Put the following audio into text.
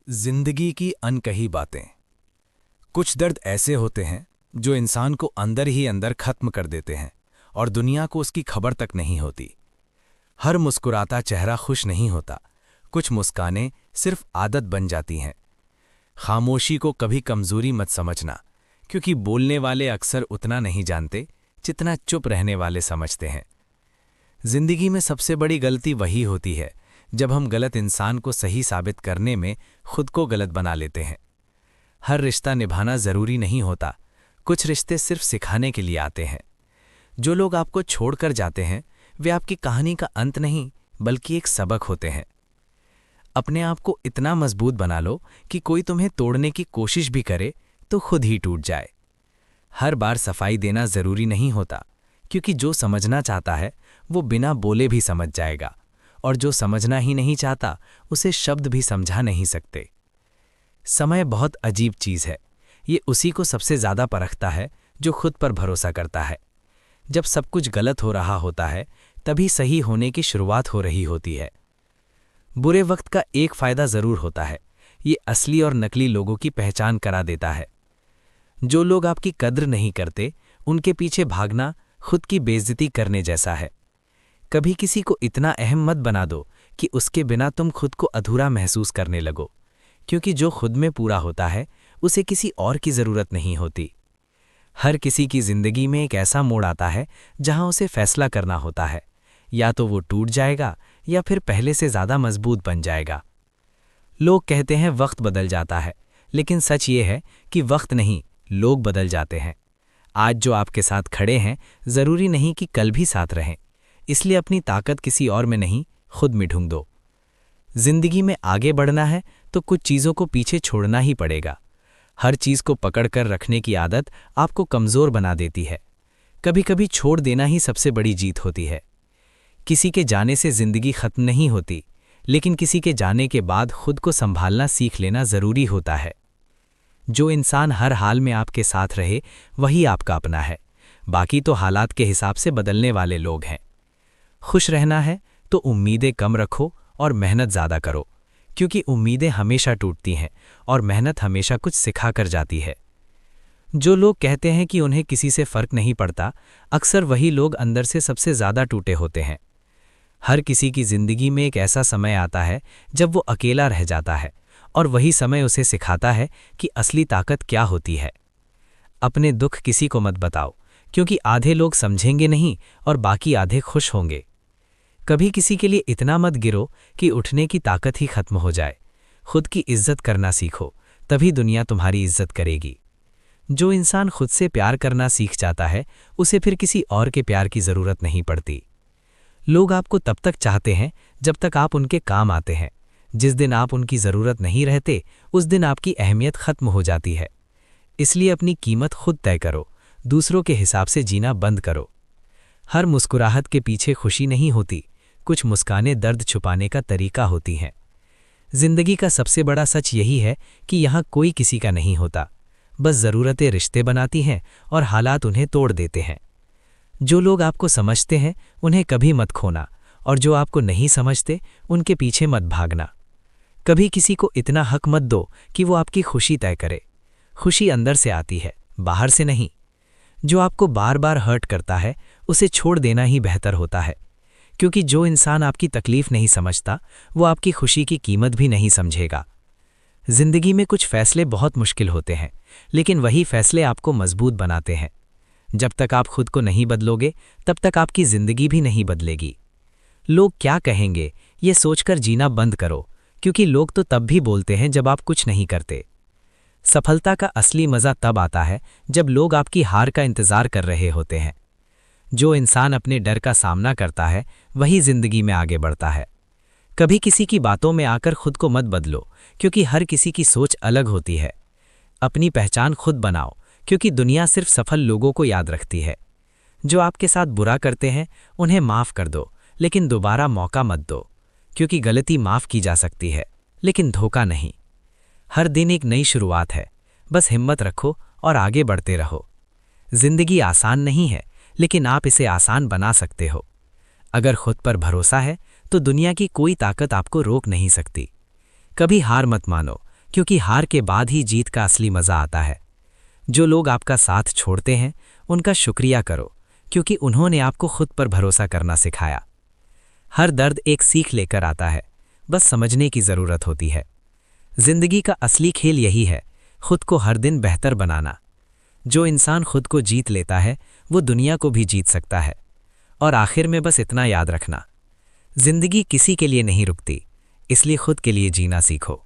जिंदगी की अनकही बातें। कुछ दर्द ऐसे होते हैं जो इंसान को अंदर ही अंदर खत्म कर देते हैं और दुनिया को उसकी खबर तक नहीं होती। हर मुस्कुराता चेहरा खुश नहीं होता, कुछ मुस्कानें सिर्फ आदत बन जाती हैं। खामोशी को कभी कमजोरी मत समझना, क्योंकि बोलने वाले अक्सर उतना नहीं जानते जितना चुप रहने वाले समझते हैं। जिंदगी में सबसे बड़ी गलती वही होती है जब हम गलत इंसान को सही साबित करने में खुद को गलत बना लेते हैं। हर रिश्ता निभाना जरूरी नहीं होता, कुछ रिश्ते सिर्फ सिखाने के लिए आते हैं। जो लोग आपको छोड़कर जाते हैं वे आपकी कहानी का अंत नहीं बल्कि एक सबक होते हैं। अपने आप को इतना मजबूत बना लो कि कोई तुम्हें तोड़ने की कोशिश भी करे तो खुद ही टूट जाए। हर बार सफाई देना जरूरी नहीं होता, क्योंकि जो समझना चाहता है वो बिना बोले भी समझ जाएगा, और जो समझना ही नहीं चाहता उसे शब्द भी समझा नहीं सकते। समय बहुत अजीब चीज है, ये उसी को सबसे ज्यादा परखता है जो खुद पर भरोसा करता है। जब सब कुछ गलत हो रहा होता है तभी सही होने की शुरुआत हो रही होती है। बुरे वक्त का एक फायदा जरूर होता है, ये असली और नकली लोगों की पहचान करा देता है। जो लोग आपकी कद्र नहीं करते उनके पीछे भागना खुद की बेइज्जती करने जैसा है। कभी किसी को इतना अहम मत बना दो कि उसके बिना तुम खुद को अधूरा महसूस करने लगो, क्योंकि जो खुद में पूरा होता है उसे किसी और की जरूरत नहीं होती। हर किसी की जिंदगी में एक ऐसा मोड़ आता है जहां उसे फैसला करना होता है, या तो वो टूट जाएगा या फिर पहले से ज्यादा मजबूत बन जाएगा। लोग कहते हैं वक्त बदल जाता है, लेकिन सच ये है कि वक्त नहीं, लोग बदल जाते हैं। आज जो आपके साथ खड़े हैं जरूरी नहीं कि कल भी साथ रहें, इसलिए अपनी ताकत किसी और में नहीं खुद में ढूंढ दो। जिंदगी में आगे बढ़ना है तो कुछ चीजों को पीछे छोड़ना ही पड़ेगा। हर चीज को पकड़कर रखने की आदत आपको कमजोर बना देती है। कभी कभी छोड़ देना ही सबसे बड़ी जीत होती है। किसी के जाने से जिंदगी खत्म नहीं होती, लेकिन किसी के जाने के बाद खुद को संभालना सीख लेना जरूरी होता है। जो इंसान हर हाल में आपके साथ रहे वही आपका अपना है, बाकी तो हालात के हिसाब से बदलने वाले लोग हैं। खुश रहना है तो उम्मीदें कम रखो और मेहनत ज़्यादा करो, क्योंकि उम्मीदें हमेशा टूटती हैं और मेहनत हमेशा कुछ सिखा कर जाती है। जो लोग कहते हैं कि उन्हें किसी से फर्क नहीं पड़ता, अक्सर वही लोग अंदर से सबसे ज़्यादा टूटे होते हैं। हर किसी की ज़िंदगी में एक ऐसा समय आता है जब वो अकेला रह जाता है, और वही समय उसे सिखाता है कि असली ताकत क्या होती है। अपने दुख किसी को मत बताओ, क्योंकि आधे लोग समझेंगे नहीं और बाकी आधे खुश होंगे। कभी किसी के लिए इतना मत गिरो कि उठने की ताकत ही खत्म हो जाए। खुद की इज्जत करना सीखो, तभी दुनिया तुम्हारी इज्जत करेगी। जो इंसान खुद से प्यार करना सीख जाता है उसे फिर किसी और के प्यार की जरूरत नहीं पड़ती। लोग आपको तब तक चाहते हैं जब तक आप उनके काम आते हैं। जिस दिन आप उनकी जरूरत नहीं रहते उस दिन आपकी अहमियत खत्म हो जाती है। इसलिए अपनी कीमत खुद तय करो, दूसरों के हिसाब से जीना बंद करो। हर मुस्कुराहट के पीछे खुशी नहीं होती, कुछ मुस्कानें दर्द छुपाने का तरीका होती हैं। जिंदगी का सबसे बड़ा सच यही है कि यहाँ कोई किसी का नहीं होता, बस ज़रूरतें रिश्ते बनाती हैं और हालात उन्हें तोड़ देते हैं। जो लोग आपको समझते हैं उन्हें कभी मत खोना, और जो आपको नहीं समझते उनके पीछे मत भागना। कभी किसी को इतना हक मत दो कि वो आपकी खुशी तय करे। खुशी अंदर से आती है, बाहर से नहीं। जो आपको बार बार हर्ट करता है उसे छोड़ देना ही बेहतर होता है, क्योंकि जो इंसान आपकी तकलीफ नहीं समझता वो आपकी खुशी की कीमत भी नहीं समझेगा। जिंदगी में कुछ फैसले बहुत मुश्किल होते हैं, लेकिन वही फैसले आपको मजबूत बनाते हैं। जब तक आप खुद को नहीं बदलोगे तब तक आपकी जिंदगी भी नहीं बदलेगी। लोग क्या कहेंगे ये सोचकर जीना बंद करो, क्योंकि लोग तो तब भी बोलते हैं जब आप कुछ नहीं करते। सफलता का असली मज़ा तब आता है जब लोग आपकी हार का इंतज़ार कर रहे होते हैं। जो इंसान अपने डर का सामना करता है वही जिंदगी में आगे बढ़ता है। कभी किसी की बातों में आकर खुद को मत बदलो, क्योंकि हर किसी की सोच अलग होती है। अपनी पहचान खुद बनाओ, क्योंकि दुनिया सिर्फ सफल लोगों को याद रखती है। जो आपके साथ बुरा करते हैं उन्हें माफ़ कर दो, लेकिन दोबारा मौका मत दो, क्योंकि गलती माफ़ की जा सकती है लेकिन धोखा नहीं। हर दिन एक नई शुरुआत है, बस हिम्मत रखो और आगे बढ़ते रहो। जिंदगी आसान नहीं है, लेकिन आप इसे आसान बना सकते हो। अगर खुद पर भरोसा है तो दुनिया की कोई ताकत आपको रोक नहीं सकती। कभी हार मत मानो, क्योंकि हार के बाद ही जीत का असली मज़ा आता है। जो लोग आपका साथ छोड़ते हैं उनका शुक्रिया करो, क्योंकि उन्होंने आपको खुद पर भरोसा करना सिखाया। हर दर्द एक सीख लेकर आता है, बस समझने की ज़रूरत होती है। जिंदगी का असली खेल यही है, खुद को हर दिन बेहतर बनाना। जो इंसान खुद को जीत लेता है वो दुनिया को भी जीत सकता है। और आखिर में बस इतना याद रखना, जिंदगी किसी के लिए नहीं रुकती, इसलिए खुद के लिए जीना सीखो।